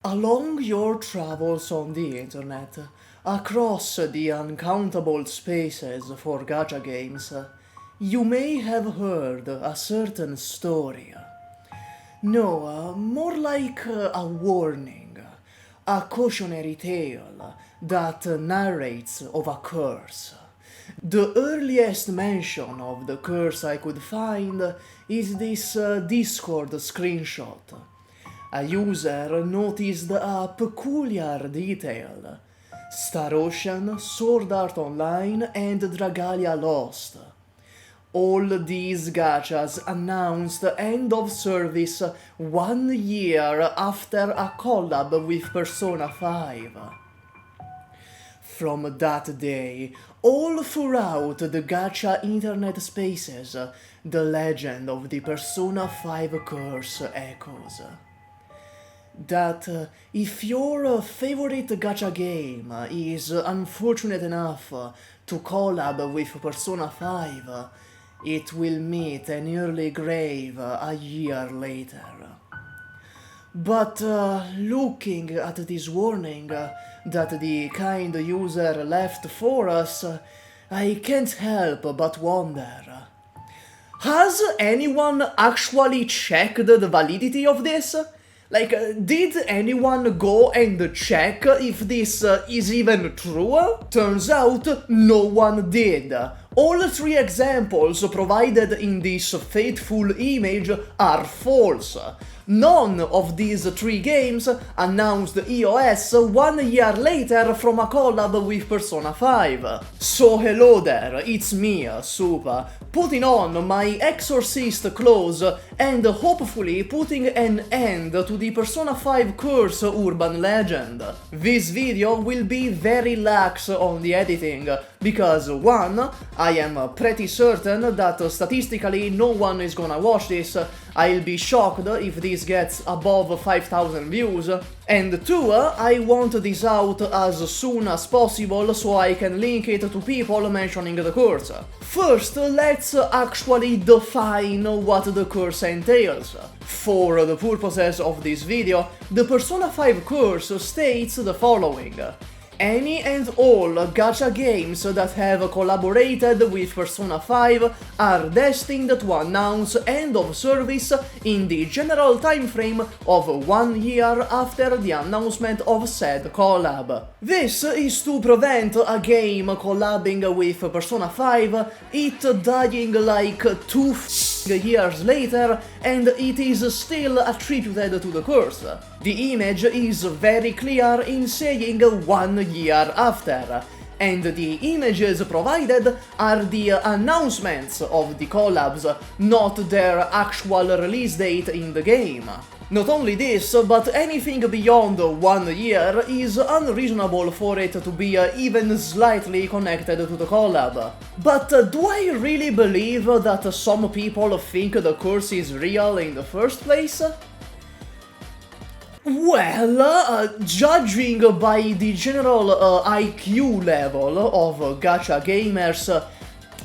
Along your travels on the internet, across the uncountable spaces for gacha games, you may have heard a certain story. No, more like a warning, a cautionary tale that narrates of a curse. The earliest mention of the curse I could find is this Discord screenshot. A user noticed a peculiar detail. Star Ocean, Sword Art Online, and Dragalia Lost. All these gachas announced end of service 1 year after a collab with Persona 5. From that day, all throughout the gacha internet spaces, the legend of the Persona 5 curse echoes. That if your favorite gacha game is unfortunate enough to collab with Persona 5, it will meet an early grave a year later. But looking at this warning that the kind user left for us, I can't help but wonder. Has anyone actually checked the validity of this? Like, did anyone go and check if this is even true? Turns out no one did. All 3 examples provided in this fateful image are false. None of these 3 games announced EOS 1 year later from a collab with Persona 5. So hello there, it's me, SUPAH, putting on my Exorcist clothes and hopefully putting an end to the Persona 5 curse urban legend. This video will be very lax on the editing, because 1, I am pretty certain that statistically no one is gonna watch this. I'll be shocked if this gets above 5,000 views, and 2, I want this out as soon as possible so I can link it to people mentioning the curse. First, let's actually define what the curse entails. For the purposes of this video, the Persona 5 curse states the following. Any and all gacha games that have collaborated with Persona 5 are destined to announce end of service in the general timeframe of 1 year after the announcement of said collab. This is to prevent a game collabing with Persona 5, it dying like 2 years later, and it is still attributed to the curse. The image is very clear in saying 1 year after, and the images provided are the announcements of the collabs, not their actual release date in the game. Not only this, but anything beyond 1 year is unreasonable for it to be even slightly connected to the collab. But do I really believe that some people think the curse is real in the first place? Well, judging by the general IQ level of gacha gamers,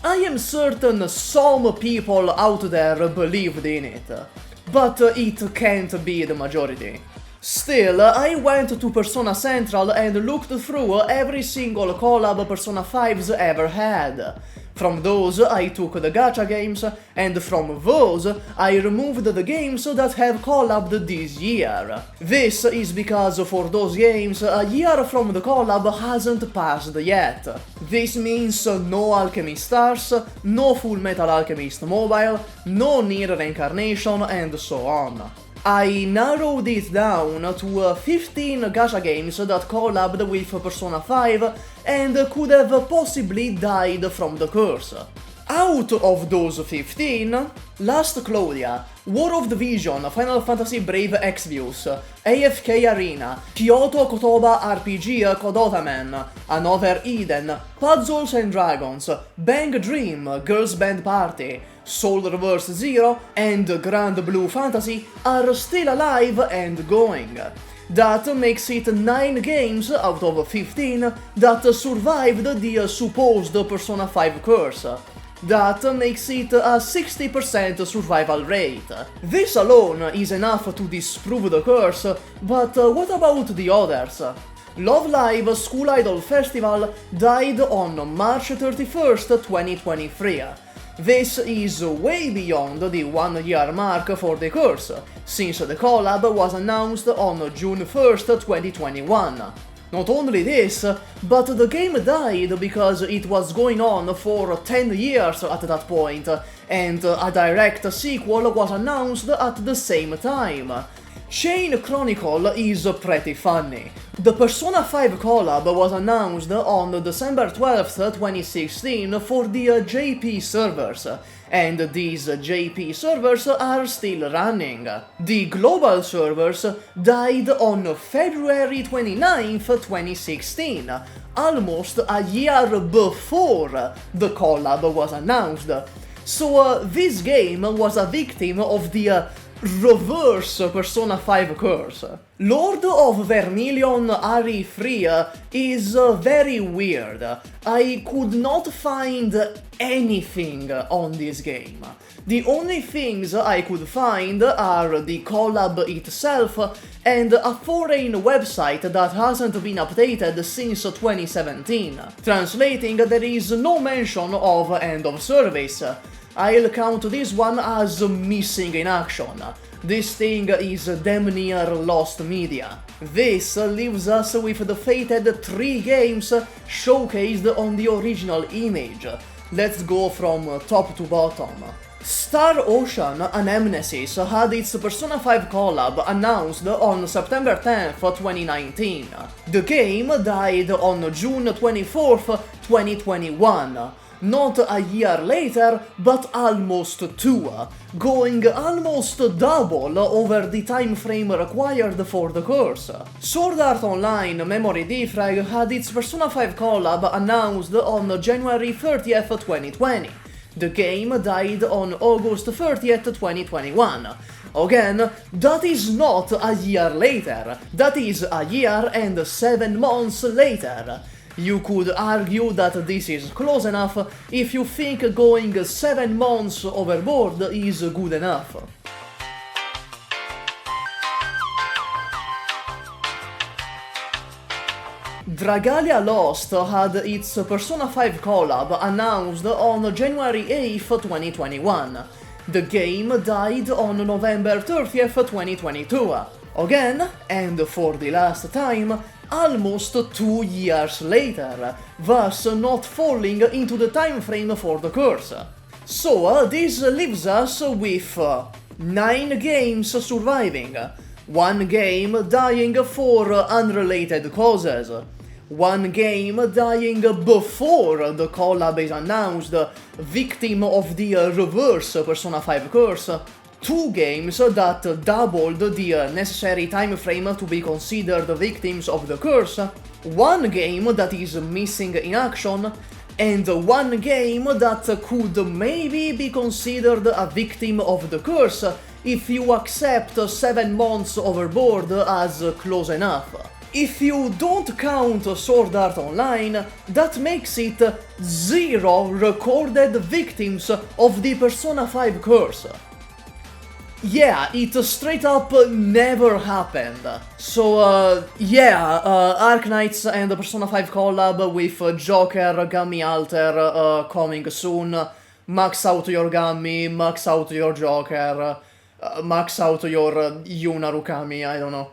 I am certain some people out there believed in it. But it can't be the majority. Still, I went to Persona Central and looked through every single collab Persona 5's ever had. From those I took the gacha games, and from those I removed the games that have collabed this year. This is because for those games, a year from the collab hasn't passed yet. This means no Alchemy Stars, no Full Metal Alchemist Mobile, no Nier Reincarnation, and so on. I narrowed it down to 15 gacha games that collabed with Persona 5 and could have possibly died from the curse. Out of those 15, Last Claudia, War of the Vision, Final Fantasy Brave Exvius, AFK Arena, Kyoto Kotoba RPG Kodotamen, Another Eden, Puzzles and Dragons, Bang Dream, Girls Band Party, Soul Reverse Zero, and Grand Blue Fantasy are still alive and going. That makes it 9 games out of 15 that survived the supposed Persona 5 curse. that makes it a 60% survival rate. This alone is enough to disprove the curse, but what about the others? Love Live School Idol Festival died on March 31st, 2023. This is way beyond the 1 year mark for the curse, since the collab was announced on June 1st, 2021. Not only this, but the game died because it was going on for 10 years at that point, and a direct sequel was announced at the same time. Chain Chronicle is pretty funny. The Persona 5 collab was announced on December 12th, 2016 for the JP servers, and these JP servers are still running. The global servers died on February 29th, 2016, almost a year before the collab was announced. So this game was a victim of the reverse Persona 5 curse. Lord of Vermilion RE3 is very weird. I could not find anything on this game. The only things I could find are the collab itself and a foreign website that hasn't been updated since 2017. Translating, there is no mention of end of service. I'll count this one as missing in action. This thing is damn near lost media. This leaves us with the fated 3 games showcased on the original image. Let's go from top to bottom. Star Ocean Anamnesis had its Persona 5 collab announced on September 10th, 2019. The game died on June 24th, 2021. Not a year later, but almost 2, going almost double over the time frame required for the course. Sword Art Online Memory Defrag had its Persona 5 collab announced on January 30th, 2020. The game died on August 30th, 2021. Again, that is not a year later, that is a year and 7 months later. You could argue that this is close enough if you think going 7 months overboard is good enough. Dragalia Lost had its Persona 5 collab announced on January 8th, 2021. The game died on November 30th, 2022. Again, and for the last time, almost 2 years later, thus not falling into the time frame for the curse. So this leaves us with 9 games surviving, 1 game dying for unrelated causes, 1 game dying before the collab is announced, victim of the reverse Persona 5 curse, 2 games that doubled the necessary time frame to be considered victims of the curse, 1 game that is missing in action, and 1 game that could maybe be considered a victim of the curse if you accept 7 months overboard as close enough. If you don't count Sword Art Online, that makes it 0 recorded victims of the Persona 5 curse. Yeah, it straight up never happened. So, Arknights and the Persona 5 collab with Joker, Gummy Alter coming soon. Max out your Gummy, max out your Joker, max out your Yuna Rukami, I don't know.